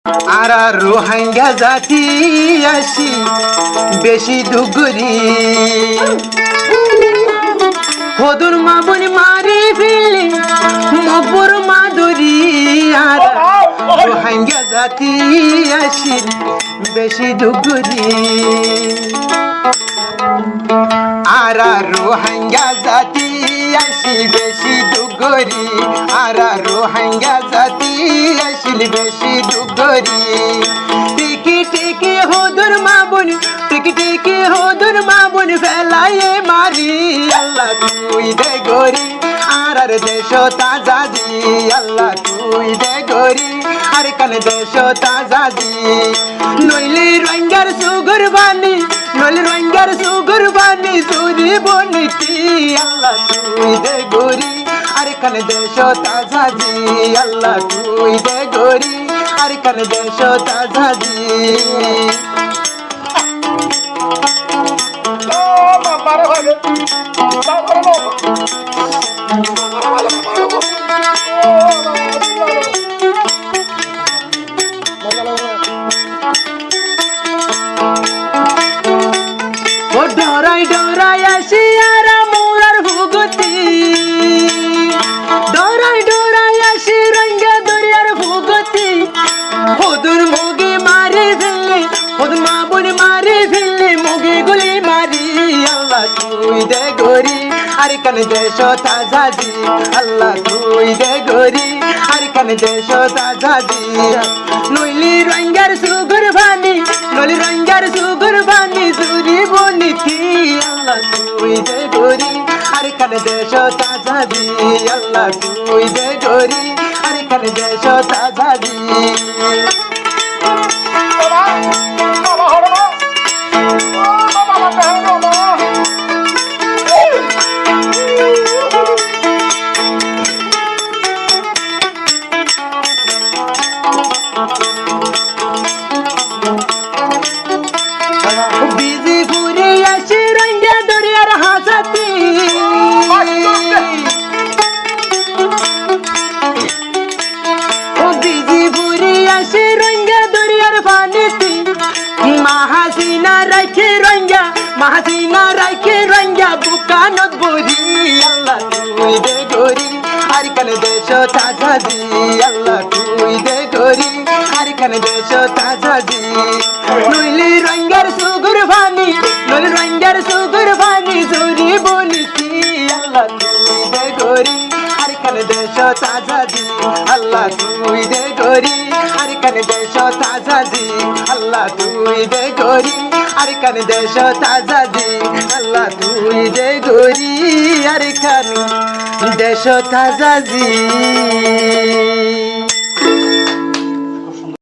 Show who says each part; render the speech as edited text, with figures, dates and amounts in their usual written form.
Speaker 1: আর রোহিঙ্গা জাতি আসি বেশি ধুগুরি হদুর মাবুন মারি ফেলি মপুর মাধুরী আর রোহিঙ্গা জাতি আসি বেশি ধুগুরি আর রোহিঙ্গা জাতি আসি বেশি ধুগুরি আর রোহিঙ্গা জাতি আসিল বেশি ধুগুরি টিকি টিকি হদুর মাবুন টিকি টিকি হদুর মাবুন ফেলায়ে মারি আল্লাহ তুই দে গরি আর দেশ তাজাদি আল্লাহ তুই দে গরি আর কান দেশ তাজাদি নইলে রঙ্গার সুগুর বানি নইলে রঙ্গার সুগুর বানি তুরি বনিতি আল্লাহ তুই দে গরি আর কান দেশ তাজাদি আল্লাহ তুই দে গরি আর কান দেশ তাজাদি ডরাই ডরাই আসি আর মোরার ভুগতি ডরাই ডরাই আসি রঙ্গা দরিয়ার ভুগতি হদুর মুগি মারি ফেললে হদ মাবুন মারি ফেললে মুগি গুলি মারি আল্লাহ তুই দে গরি আর কান দেশ তাজাদি আল্লাহ তুই দে গরি আর কান দেশ তাজাদি নইলি রঙ্গার সুগুর বানি নইলি রঙ্গার সুগুর বানি সুরি বনিতি আল্লাহ তুই দে গরি আর কান দেশ তাজাদি আল্লাহ তুই দে গরি আর কান দেশ তাজাদি বিজি ফুরে আসি রঙ্গা দরিয়ার হাসাতি বিজি ফুরে আসি রঙ্গা দরিয়ার পানিতি মাহাসিনা রাখে রঙ্গা মাহাসিনা রাখে রঙ্গা বুকানত বরি আল্লাহ তুই দে গরি আর কান দেশ তাজাদি আল্লাহ তুই দে গরি আর কান দেশ তাজাদি নইলি রঙ্গার সুগুর বানি নইলি রঙ্গার সুগুর বানি জুরি বনিতি আল্লাহ তুই দে গরি আর কান দেশ তাজাদি আল্লাহ তুই দে গরি আর কান দেশ তাজাদি আল্লাহ তুই দে গরি আর কান দেশ তাজাদি আল্লাহ তুই দে গরি আর কান দেশ তাজাদি